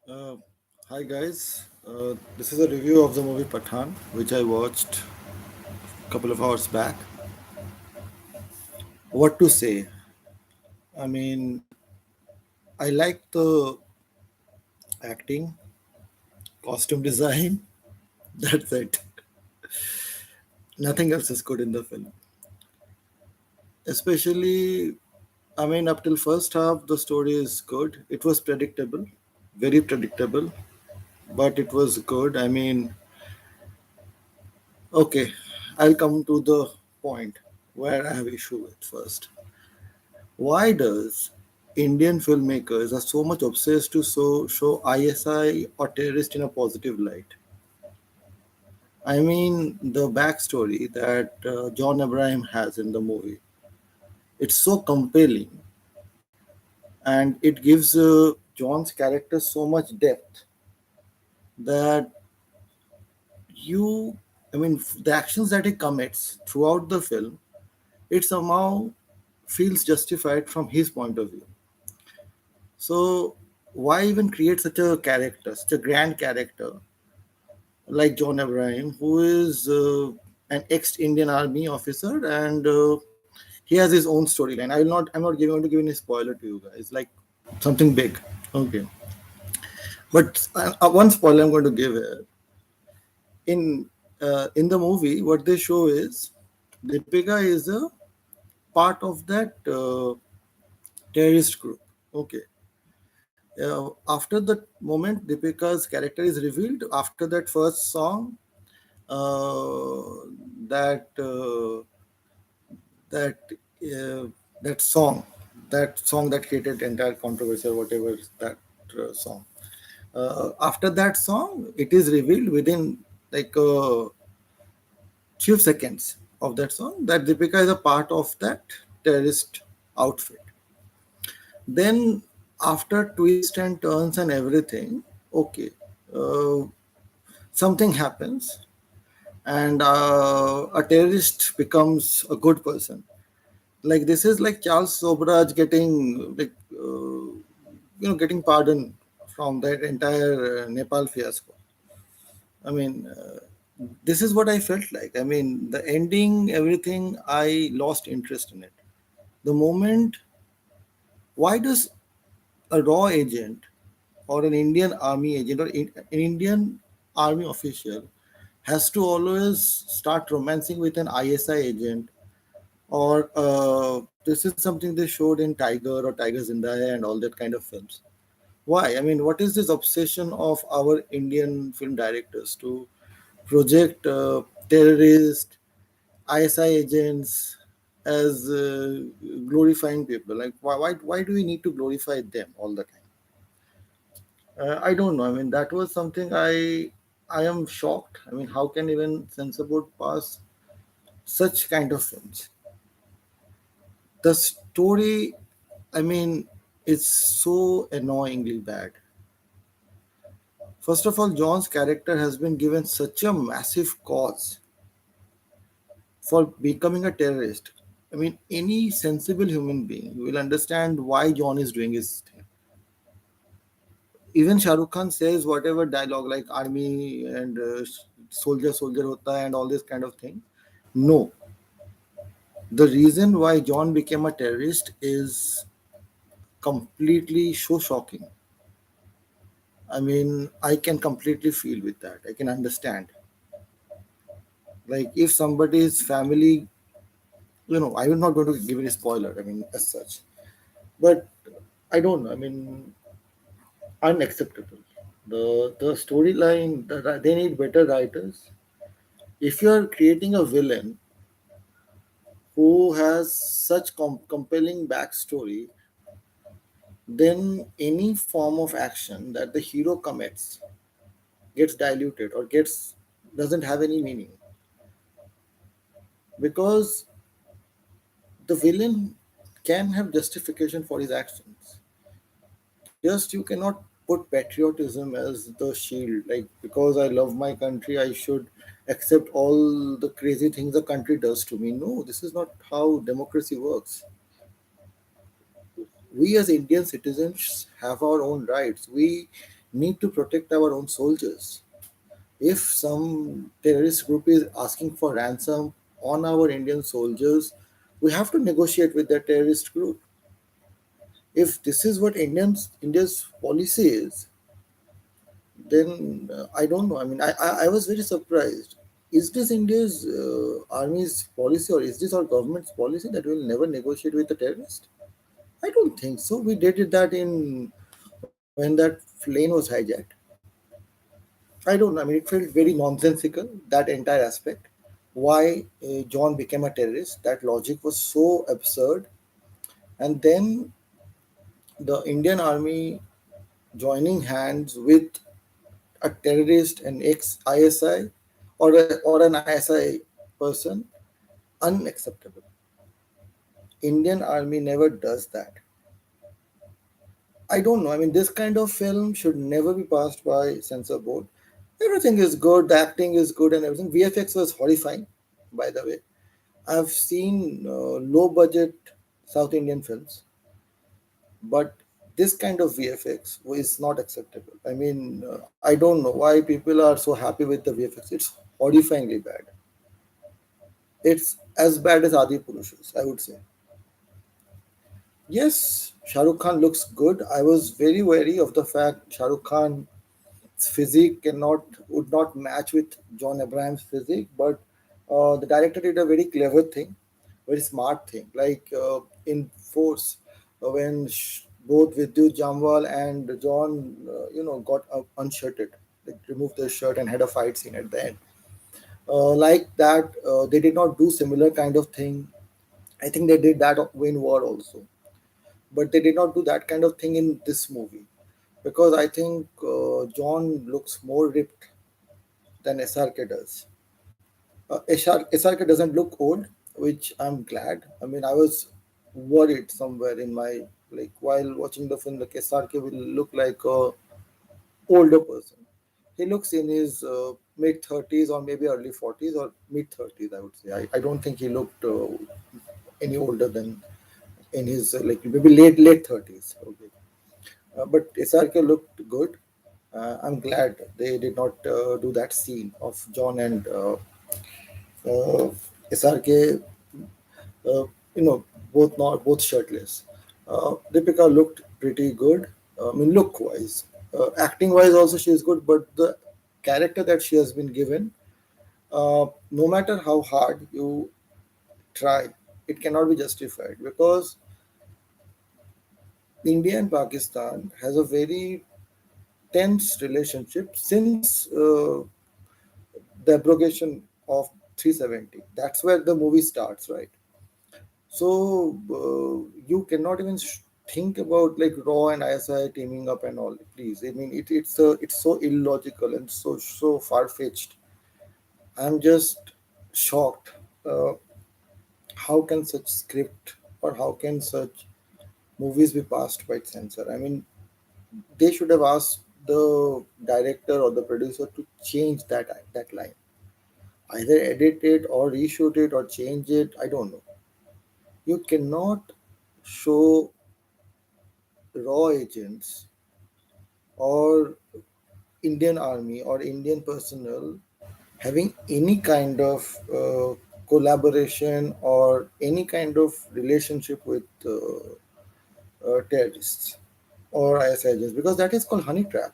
Uh, Hi guys, this is a review of the movie Pathan, which I watched a couple of hours back. What to say? I mean, I like the acting, costume design. That's it. Nothing else is good in the film. Especially, I mean, up till first half, the story is good. It was predictable, very predictable, but it was good. I mean, okay, I'll come to the point where I have issue with first. Why does Indian filmmakers are so much obsessed to show ISI or terrorist in a positive light? I mean, the backstory that John Abraham has in the movie, it's so compelling and it gives John's character so much depth that you, I mean, the actions that he commits throughout the film, it somehow feels justified from his point of view. So why even create such a character, such a grand character like John Abraham, who is an ex-Indian Army officer, and he has his own storyline. I will not. I'm not giving, going to give any spoiler to you guys, like something big. Okay, but one spoiler I'm going to give here. In the movie, what they show is Deepika is a part of that terrorist group. Okay, after that moment, Deepika's character is revealed. After that first song, uh, that that uh, that song, that song that created entire controversy or whatever that song. After that song, it is revealed within like a few seconds of that song that Deepika is a part of that terrorist outfit. Then after twist and turns and everything, okay, uh, something happens and a terrorist becomes a good person. Like this is like Charles Sobraj getting like getting pardon from that entire Nepal fiasco. I mean, this is what I felt like. I mean, the ending, everything, I lost interest in it. The moment, why does a raw agent or an Indian army agent or an Indian army official has to always start romancing with an ISI agent, or this is something they showed in Tiger or Tiger Zindaya and all that kind of films. Why? I mean, what is this obsession of our Indian film directors to project terrorists, ISI agents as glorifying people? Like, why do we need to glorify them all the time? I don't know. I mean, that was something I am shocked. I mean, how can even Censorboard pass such kind of films? The story, I mean, it's so annoyingly bad. First of all, John's character has been given such a massive cause for becoming a terrorist. I mean, any sensible human being will understand why John is doing his thing. Even Shah Rukh Khan says whatever dialogue like army and soldier, soldier hota and all this kind of thing. No, the reason why John became a terrorist is completely so shocking. I mean, I can completely feel with that. I can understand. Like if somebody's family, I'm not going to give it a spoiler. I mean, as such, but I don't know. I mean, unacceptable. The storyline, they need better writers. If you are creating a villain who has such compelling backstory, then any form of action that the hero commits gets diluted or gets doesn't have any meaning because the villain can have justification for his actions. Just you cannot put patriotism as the shield. Like because I love my country, I should accept all the crazy things the country does to me. No, this is not how democracy works. We as Indian citizens have our own rights. We need to protect our own soldiers. If some terrorist group is asking for ransom on our Indian soldiers, we have to negotiate with that terrorist group. If this is what India's policy is, then I don't know. I mean, I was very surprised. Is this India's army's policy, or is this our government's policy that we'll never negotiate with the terrorist? I don't think so. We did that in when that plane was hijacked. I don't know. I mean, it felt very nonsensical, that entire aspect. Why John became a terrorist, that logic was so absurd. And then the Indian army joining hands with a terrorist, an ex ISI, or an ISI person, unacceptable. Indian army never does that. I don't know. I mean, this kind of film should never be passed by censor board. Everything is good. The acting is good and everything. VFX was horrifying, by the way. I've seen low budget South Indian films, but this kind of VFX is not acceptable. I mean, I don't know why people are so happy with the VFX. It's horrifyingly bad. It's as bad as Adi Purushas, I would say. Yes, Shah Rukh Khan looks good. I was very wary of the fact Shah Rukh Khan's physique cannot would not match with John Abraham's physique, but the director did a very clever thing, very smart thing. Like in Force, when both Vidyut Jamwal and John, got unshirted, like removed their shirt and had a fight scene at the end. Like that, they did not do similar kind of thing. I think they did that in War also, but they did not do that kind of thing in this movie because I think John looks more ripped than SRK does. SRK doesn't look old, which I'm glad. I mean, I was worried somewhere in my like while watching the film, like SRK will look like a older person. He looks in his mid 30s or maybe early 40s or mid 30s. I would say. I don't think he looked any older than in his like maybe late 30s. Okay. But SRK looked good. I'm glad they did not do that scene of John and uh, SRK, uh, both shirtless. Deepika looked pretty good. I mean, look wise, acting wise also she is good. But the character that she has been given, no matter how hard you try, it cannot be justified because India and Pakistan has a very tense relationship since the abrogation of 370. That's where the movie starts, right? So you cannot even think about like Raw and ISI teaming up and all. Please, I mean it's so illogical and so far fetched. I'm just shocked. Uh, how can such script or how can such movies be passed by censor? I mean, they should have asked the director or the producer to change that line, either edit it or reshoot it or change it. I don't know. You cannot show raw agents or Indian army or Indian personnel having any kind of collaboration or any kind of relationship with terrorists or IS agents because that is called honey trap.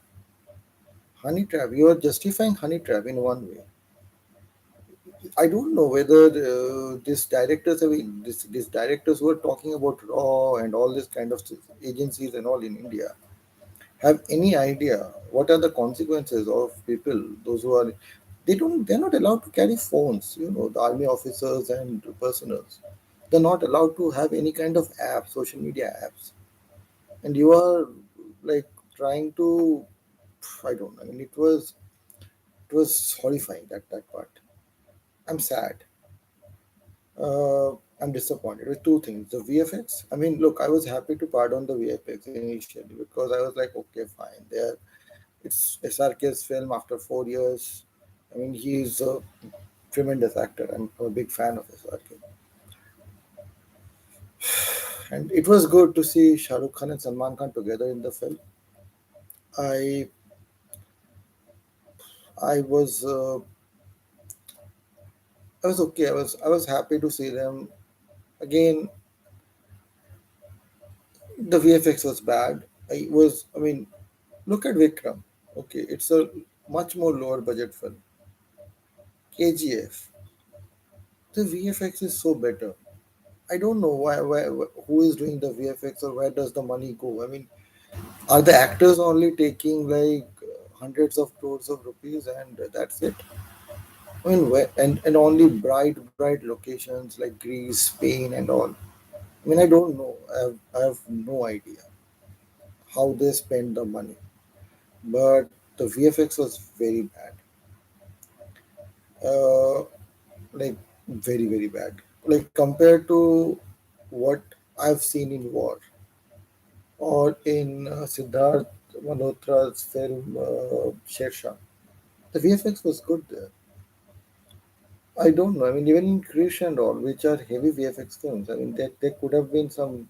Honey trap. You are justifying honey trap in one way. I don't know whether these directors who are talking about raw and all this kind of agencies and all in India have any idea what are the consequences of people those who are they're not allowed to carry phones, the army officers and personals. They're not allowed to have any kind of app, social media apps, and you are like trying to, I don't know. I mean, it was horrifying, that part. I'm sad. I'm disappointed with two things. The VFX. I mean, look, I was happy to pardon the VFX initially because I was like, okay, fine. It's SRK's film after 4 years. I mean, he's a tremendous actor. I'm a big fan of SRK. And it was good to see Shah Rukh Khan and Salman Khan together in the film. I was uh, I was okay. I was happy to see them again. The VFX was bad. I mean, look at Vikram. Okay, it's a much more lower budget film. KGF. The VFX is so better. I don't know who is doing the VFX or where does the money go. I mean, are the actors only taking like hundreds of crores of rupees and that's it? I mean, and only bright locations like Greece, Spain, and all. I mean, I don't know. I have no idea how they spend the money, but the VFX was very bad. Uh, like very bad. Like compared to what I've seen in War or in Siddharth Malhotra's film Sher Shah. The VFX was good there. I don't know. I mean, even in Krish and all, which are heavy VFX films, I mean, there could have been some,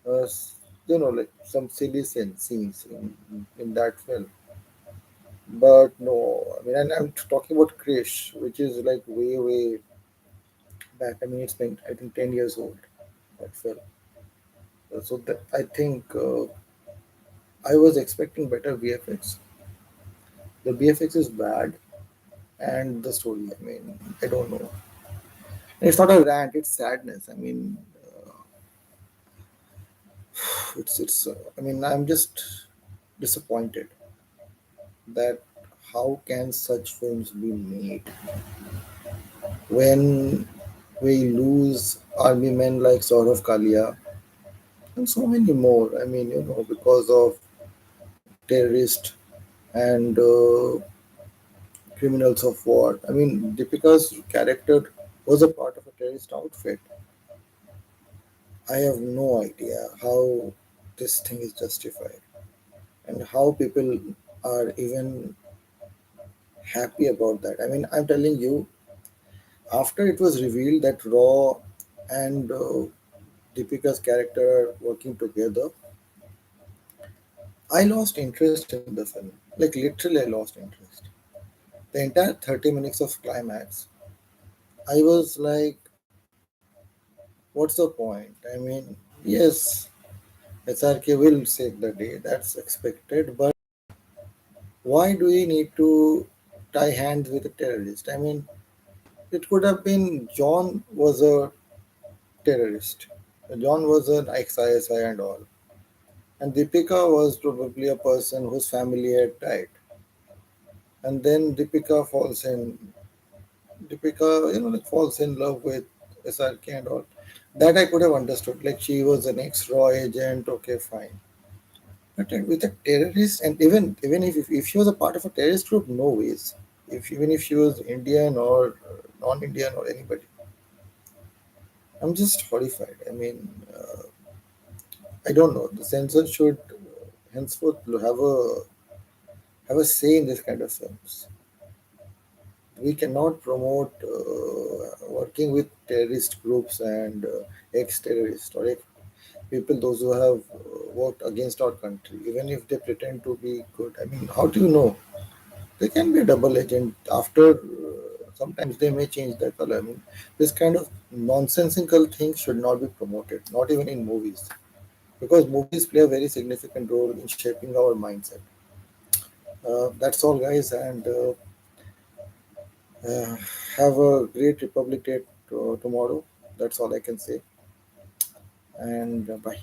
like some silly scenes in that film. But no, I mean, and I'm talking about Krish, which is like way back. I mean, it's been, I think, 10 years old, that film. So that, I think I was expecting better VFX. The VFX is bad, and the story, I mean, I don't know. And it's not a rant, it's sadness. I mean, I mean, I'm just disappointed that how can such films be made when we lose army men like Saurav Kalia and so many more. I mean, because of terrorists and criminals of war. I mean, Deepika's character was a part of a terrorist outfit. I have no idea how this thing is justified and how people are even happy about that. I mean, I'm telling you, after it was revealed that Raw and Deepika's character are working together, I lost interest in the film. Like, literally, I lost interest. The entire 30 minutes of climax, I was like, what's the point? I mean, yes, SRK will save the day, that's expected, but why do we need to tie hands with a terrorist? I mean, it could have been John was a terrorist. John was an ex-ISI and all. And Deepika was probably a person whose family had died. And then Deepika, like falls in love with SRK and all. That I could have understood. Like she was an ex-raw agent, okay, fine. But with a terrorist, and even if she was a part of a terrorist group, no ways. If even if she was Indian or non-Indian or anybody, I'm just horrified. I mean, I don't know. The censor should henceforth have a say in this kind of films. We cannot promote working with terrorist groups and ex-terrorists or people those who have worked against our country, even if they pretend to be good. I mean, how do you know? They can be a double agent. After sometimes they may change their color. I mean, this kind of nonsensical things should not be promoted, not even in movies, because movies play a very significant role in shaping our mindset. That's all, guys, and uh, have a great Republic Day tomorrow. That's all I can say, and bye.